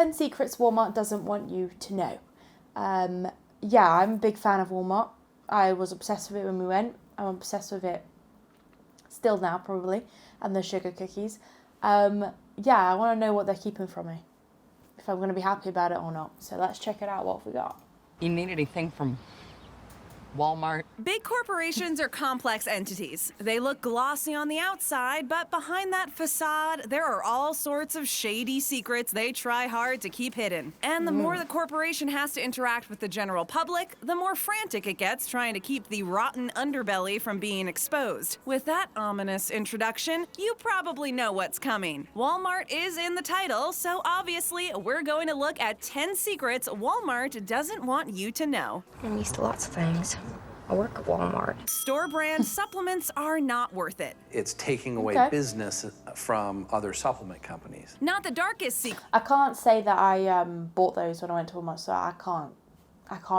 10 secrets Walmart doesn't want you to know. Yeah, I'm a big fan of Walmart. I was obsessed with it when we went. I'm obsessed with it still now, probably, and the sugar cookies. Yeah, I want to know what they're keeping from me, if I'm going to be happy about it or not. So let's check it out. What have we got? You need anything from Walmart? Big corporations are complex entities. They look glossy on the outside, but behind that facade, there are all sorts of shady secrets they try hard to keep hidden. And the more the corporation has to interact with the general public, the more frantic it gets trying to keep the rotten underbelly from being exposed. With that ominous introduction, you probably know what's coming. Walmart is in the title, so obviously we're going to look at 10 secrets Walmart doesn't want you to know. I'm used to lots of things. I work at Walmart. Store brand supplements are not worth it. It's taking away business from other supplement companies. Not the darkest secret. I can't say that I bought those when I went to Walmart, so I can't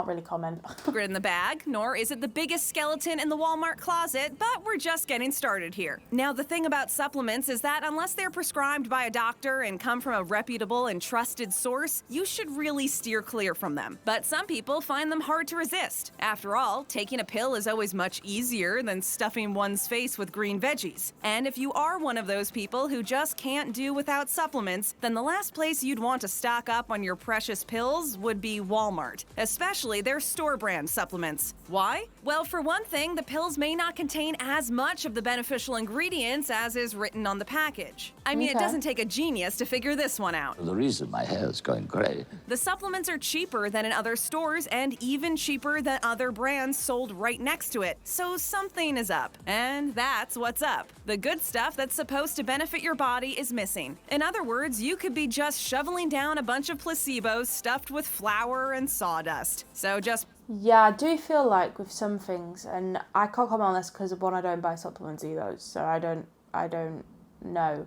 really comment. In the bag, nor is it the biggest skeleton in the Walmart closet, but we're just getting started here. Now, the thing about supplements is that unless they're prescribed by a doctor and come from a reputable and trusted source, you should really steer clear from them. But some people find them hard to resist. After all, taking a pill is always much easier than stuffing one's face with green veggies. And if you are one of those people who just can't do without supplements, then the last place you'd want to stock up on your precious pills would be Walmart, especially their store brand supplements. Why? Well, for one thing, the pills may not contain as much of the beneficial ingredients as is written on the package. I mean, it doesn't take a genius to figure this one out. The reason my hair is going gray. The supplements are cheaper than in other stores and even cheaper than other brands sold right next to it. So something is up. And that's what's up. The good stuff that's supposed to benefit your body is missing. In other words, you could be just shoveling down a bunch of placebos stuffed with flour and sawdust. So just... Yeah, I do feel like with some things, and I can't comment on this because one, I don't buy supplements either, so I don't know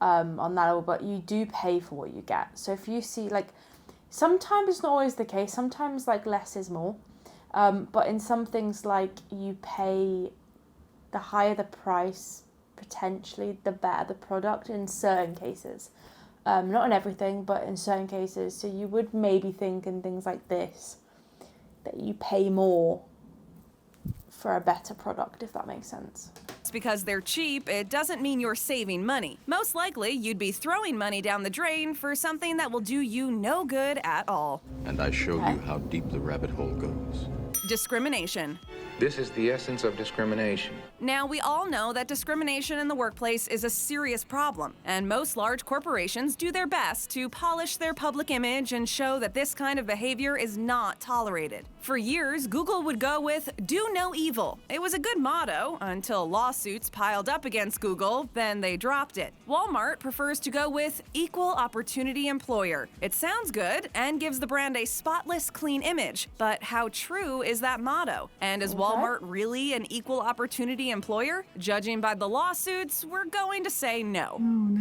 on that level, but you do pay for what you get. So if you see, like, sometimes it's not always the case, sometimes like less is more, but in some things, like, you pay, the higher the price, potentially the better the product in certain cases. Not in everything, but in certain cases. So you would maybe think in things like this that you pay more for a better product, if that makes sense. Because they're cheap, it doesn't mean you're saving money. Most likely, you'd be throwing money down the drain for something that will do you no good at all. And I show you how deep the rabbit hole goes. Discrimination. This is the essence of discrimination. Now, we all know that discrimination in the workplace is a serious problem, and most large corporations do their best to polish their public image and show that this kind of behavior is not tolerated. For years, Google would go with, "Do no evil." It was a good motto until lawsuits piled up against Google, then they dropped it. Walmart prefers to go with equal opportunity employer. It sounds good and gives the brand a spotless, clean image, but how true is that motto? And is Walmart really an equal opportunity employer? Judging by the lawsuits, we're going to say no. No.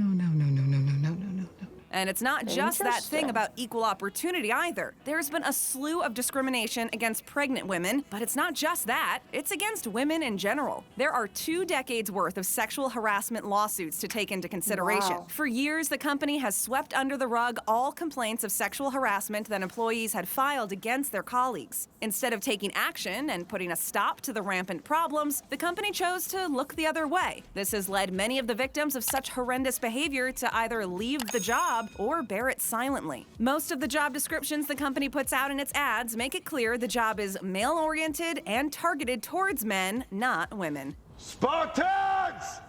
And it's not just that thing about equal opportunity either. There's been a slew of discrimination against pregnant women, but it's not just that. It's against women in general. There are 2 decades worth of sexual harassment lawsuits to take into consideration. Wow. For years, the company has swept under the rug all complaints of sexual harassment that employees had filed against their colleagues. Instead of taking action and putting a stop to the rampant problems, the company chose to look the other way. This has led many of the victims of such horrendous behavior to either leave the job or bear it silently. Most of the job descriptions the company puts out in its ads make it clear the job is male-oriented and targeted towards men, not women. Spartans!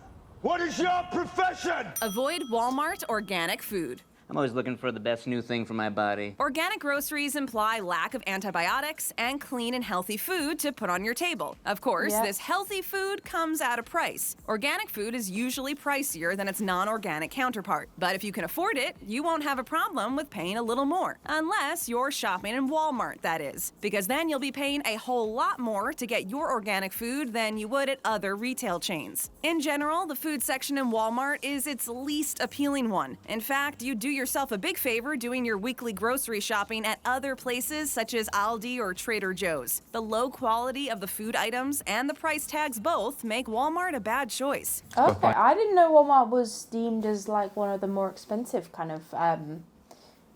What is your profession? Avoid Walmart organic food. I'm always looking for the best new thing for my body. Organic groceries imply lack of antibiotics and clean and healthy food to put on your table. Of course, this healthy food comes at a price. Organic food is usually pricier than its non-organic counterpart. But if you can afford it, you won't have a problem with paying a little more. Unless you're shopping in Walmart, that is. Because then you'll be paying a whole lot more to get your organic food than you would at other retail chains. In general, the food section in Walmart is its least appealing one. In fact, you do yourself a big favor doing your weekly grocery shopping at other places such as Aldi or Trader Joe's. The low quality of the food items and the price tags both make Walmart a bad choice. Okay, I didn't know Walmart was deemed as like one of the more expensive kind of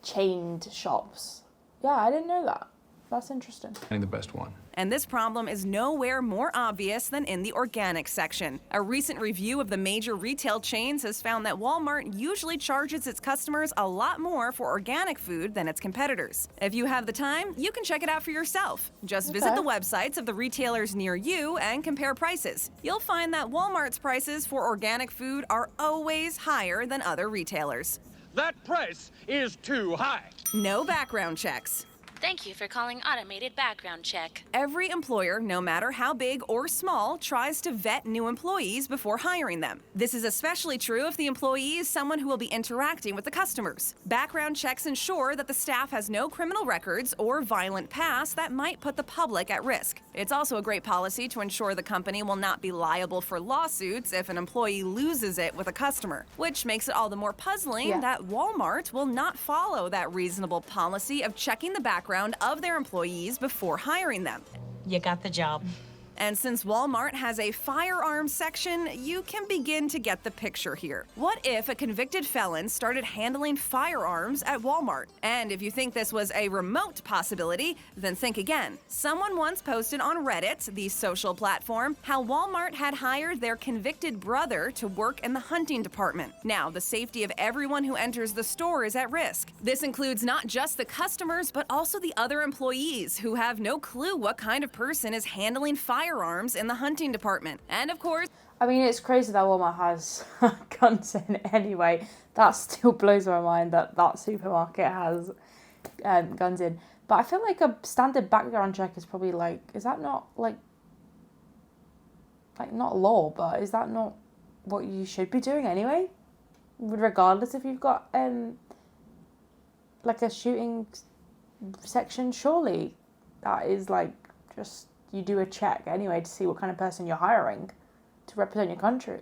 chained shops. Yeah, I didn't know that. That's interesting. And the best one. And this problem is nowhere more obvious than in the organic section. A recent review of the major retail chains has found that Walmart usually charges its customers a lot more for organic food than its competitors. If you have the time, you can check it out for yourself. Just visit the websites of the retailers near you and compare prices. You'll find that Walmart's prices for organic food are always higher than other retailers. That price is too high. No background checks. Thank you for calling Automated Background Check. Every employer, no matter how big or small, tries to vet new employees before hiring them. This is especially true if the employee is someone who will be interacting with the customers. Background checks ensure that the staff has no criminal records or violent past that might put the public at risk. It's also a great policy to ensure the company will not be liable for lawsuits if an employee loses it with a customer, which makes it all the more puzzling that Walmart will not follow that reasonable policy of checking the background of their employees before hiring them. You got the job. And since Walmart has a firearms section, you can begin to get the picture here. What if a convicted felon started handling firearms at Walmart? And if you think this was a remote possibility, then think again. Someone once posted on Reddit, the social platform, how Walmart had hired their convicted brother to work in the hunting department. Now, the safety of everyone who enters the store is at risk. This includes not just the customers, but also the other employees who have no clue what kind of person is handling firearms in the hunting department. And of course, I mean, it's crazy that Walmart has guns in it anyway. That still blows my mind that that supermarket has guns in. But I feel like a standard background check is probably like, is that not like not law, but is that not what you should be doing anyway? Regardless if you've got like a shooting section, surely that is like just, you do a check anyway to see what kind of person you're hiring to represent your country,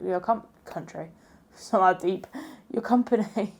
country. It's not that deep. Your company.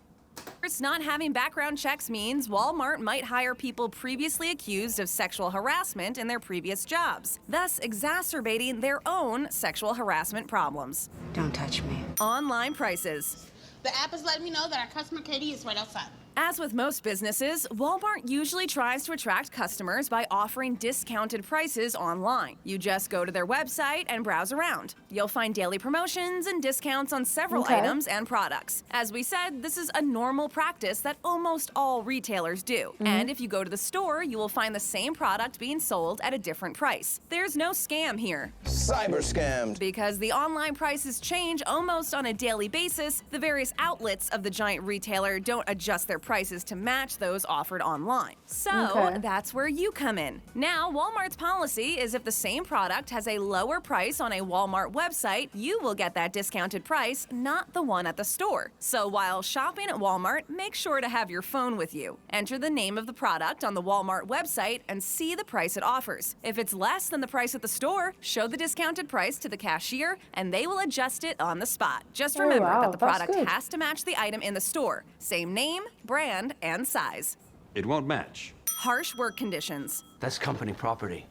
Not having background checks means Walmart might hire people previously accused of sexual harassment in their previous jobs, thus exacerbating their own sexual harassment problems. Don't touch me. Online prices. The app is letting me know that our customer Katie is right outside. As with most businesses, Walmart usually tries to attract customers by offering discounted prices online. You just go to their website and browse around. You'll find daily promotions and discounts on several items and products. As we said, this is a normal practice that almost all retailers do. And if you go to the store, you will find the same product being sold at a different price. There's no scam here. Cyber scammed. Because the online prices change almost on a daily basis, the various outlets of the giant retailer don't adjust their prices to match those offered online. So that's where you come in. Now, Walmart's policy is if the same product has a lower price on a Walmart website, you will get that discounted price, not the one at the store. So while shopping at Walmart, make sure to have your phone with you. Enter the name of the product on the Walmart website and see the price it offers. If it's less than the price at the store, show the discounted price to the cashier and they will adjust it on the spot. Just remember that the product has to match the item in the store. Same name, brand, and size. It won't match. Harsh work conditions. That's company property.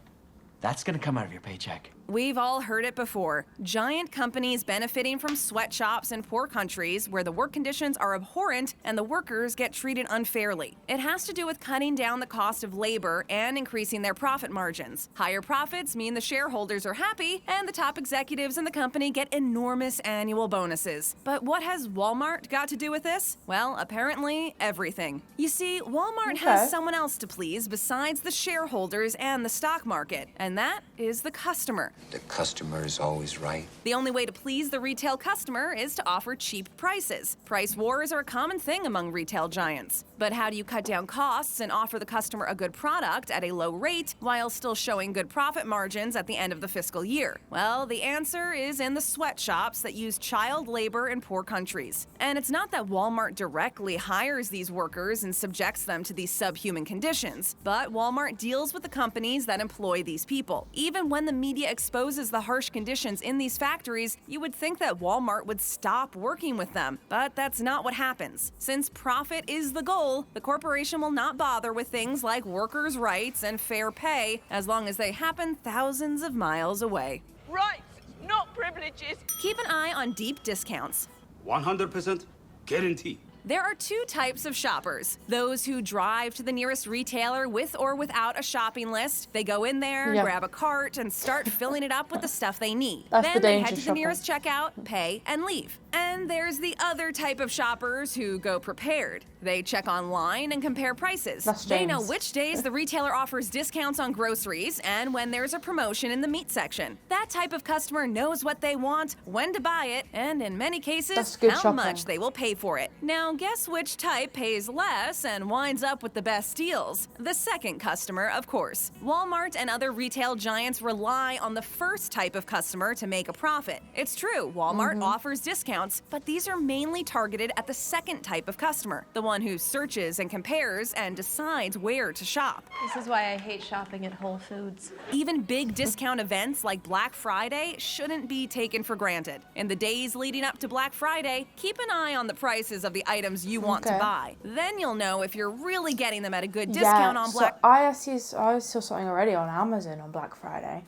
That's gonna come out of your paycheck. We've all heard it before. Giant companies benefiting from sweatshops in poor countries where the work conditions are abhorrent and the workers get treated unfairly. It has to do with cutting down the cost of labor and increasing their profit margins. Higher profits mean the shareholders are happy and the top executives in the company get enormous annual bonuses. But what has Walmart got to do with this? Well, apparently everything. You see, Walmart has someone else to please besides the shareholders and the stock market, and that is the customer. The customer is always right. The only way to please the retail customer is to offer cheap prices. Price wars are a common thing among retail giants. But how do you cut down costs and offer the customer a good product at a low rate while still showing good profit margins at the end of the fiscal year? Well, the answer is in the sweatshops that use child labor in poor countries. And it's not that Walmart directly hires these workers and subjects them to these subhuman conditions, but Walmart deals with the companies that employ these people. Even when the media exposes the harsh conditions in these factories, you would think that Walmart would stop working with them, but that's not what happens. Since profit is the goal, the corporation will not bother with things like workers' rights and fair pay as long as they happen thousands of miles away. Rights, not privileges. Keep an eye on deep discounts. 100% guarantee. There are two types of shoppers. Those who drive to the nearest retailer with or without a shopping list. They go in there, grab a cart, and start filling it up with the stuff they need. Then they head to the nearest checkout, pay, and leave. And there's the other type of shoppers who go prepared. They check online and compare prices. They know which days the retailer offers discounts on groceries and when there's a promotion in the meat section. That type of customer knows what they want, when to buy it, and in many cases, how much they will pay for it. Now, guess which type pays less and winds up with the best deals? The second customer, of course. Walmart and other retail giants rely on the first type of customer to make a profit. It's true, Walmart offers discounts, but these are mainly targeted at the second type of customer, the one who searches and compares and decides where to shop. This is why I hate shopping at Whole Foods. Even big discount events like Black Friday shouldn't be taken for granted. In the days leading up to Black Friday, keep an eye on the prices of the items you want to buy. Then you'll know if you're really getting them at a good discount on Black Friday. I saw something already on Amazon on Black Friday.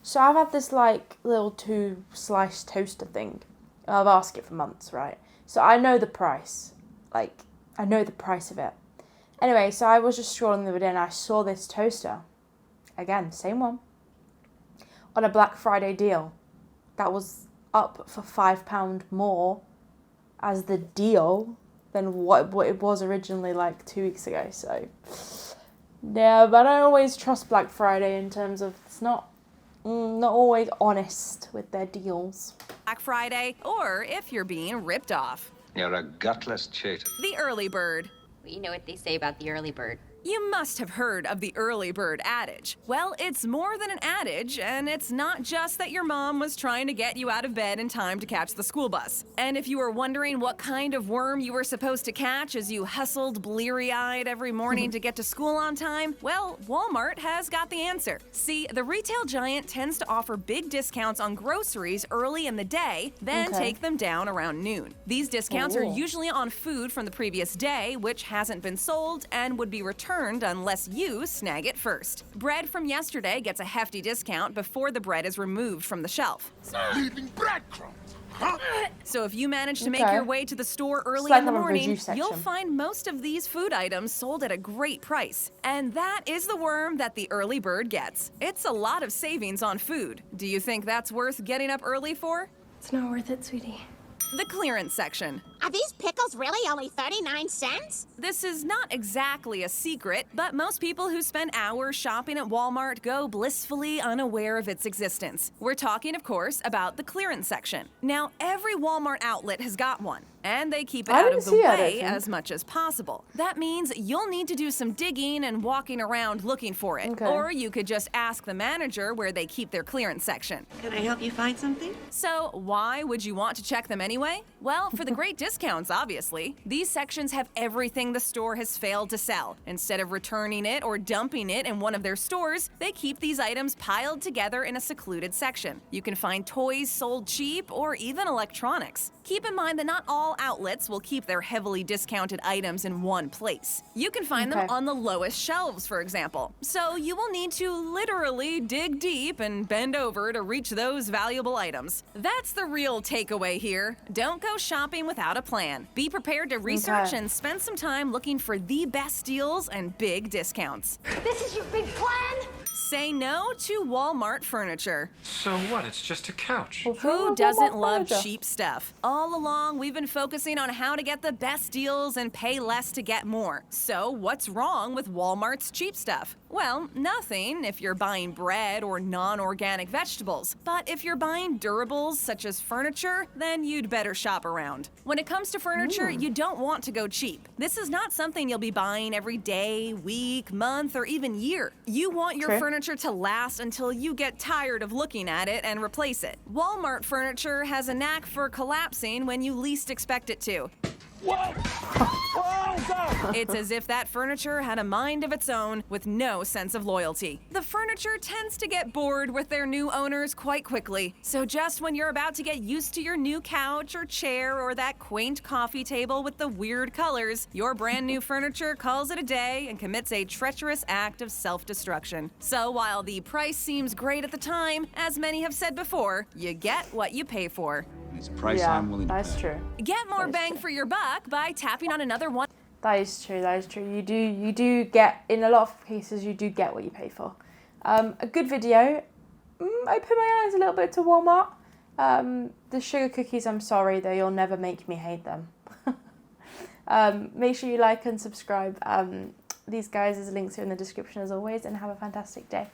So I've had this like little 2-slice toaster thing. I've asked it for months, right? So I know the price. Like, I know the price of it. Anyway, so I was just scrolling the other day and I saw this toaster. Again, same one. On a Black Friday deal. That was up for £5 more as the deal than what it was originally like 2 weeks ago. So, yeah, but I always trust Black Friday in terms of it's not always honest with their deals. Black Friday, or if you're being ripped off. You're a gutless cheat. The early bird. Well, you know what they say about the early bird. You must have heard of the early bird adage. Well, it's more than an adage, and it's not just that your mom was trying to get you out of bed in time to catch the school bus. And if you were wondering what kind of worm you were supposed to catch as you hustled bleary-eyed every morning to get to school on time, well, Walmart has got the answer. See, the retail giant tends to offer big discounts on groceries early in the day, then take them down around noon. These discounts are usually on food from the previous day, which hasn't been sold and would be returned unless you snag it first. Bread from yesterday gets a hefty discount before the bread is removed from the shelf. Leaving breadcrumbs, huh? So if you manage to make your way to the store early in the morning, you'll find most of these food items sold at a great price. And that is the worm that the early bird gets. It's a lot of savings on food. Do you think that's worth getting up early for? It's not worth it, sweetie. The clearance section. Are these pickles really only 39 cents? This is not exactly a secret, but most people who spend hours shopping at Walmart go blissfully unaware of its existence. We're talking, of course, about the clearance section. Now, every Walmart outlet has got one, and they keep it out of the way as much as possible. That means you'll need to do some digging and walking around looking for it. Or you could just ask the manager where they keep their clearance section. Can I help you find something? So, why would you want to check them anyway? Well, for the great discounts, obviously. These sections have everything the store has failed to sell. Instead of returning it or dumping it in one of their stores, they keep these items piled together in a secluded section. You can find toys sold cheap or even electronics. Keep in mind that not all outlets will keep their heavily discounted items in one place. You can find them on the lowest shelves, for example. So you will need to literally dig deep and bend over to reach those valuable items. That's the real takeaway here. Don't go shopping without a plan. Be prepared to research and spend some time looking for the best deals and big discounts. This is your big plan? Say no to Walmart furniture. So what? It's just a couch. Who doesn't love cheap stuff? All along, we've been focusing on how to get the best deals and pay less to get more. So what's wrong with Walmart's cheap stuff? Well, nothing if you're buying bread or non-organic vegetables. But if you're buying durables such as furniture, then you'd better shop around. When it comes to furniture, you don't want to go cheap. This is not something you'll be buying every day, week, month, or even year. You want your furniture to last until you get tired of looking at it and replace it. Walmart furniture has a knack for collapsing when you least expect it to. It's as if that furniture had a mind of its own with no sense of loyalty. The furniture tends to get bored with their new owners quite quickly. So just when you're about to get used to your new couch or chair or that quaint coffee table with the weird colors, your brand new furniture calls it a day and commits a treacherous act of self-destruction. So while the price seems great at the time, as many have said before, you get what you pay for. It's a price Yeah, I'm willing to pay. that's true. Get more bang for your buck by tapping on another one. That is true. That is true. You do get, in a lot of cases, you do get what you pay for. A good video. Open my eyes a little bit to Walmart. The sugar cookies, I'm sorry though, you'll never make me hate them. Make sure you like and subscribe. These guys' links are in the description as always, and have a fantastic day.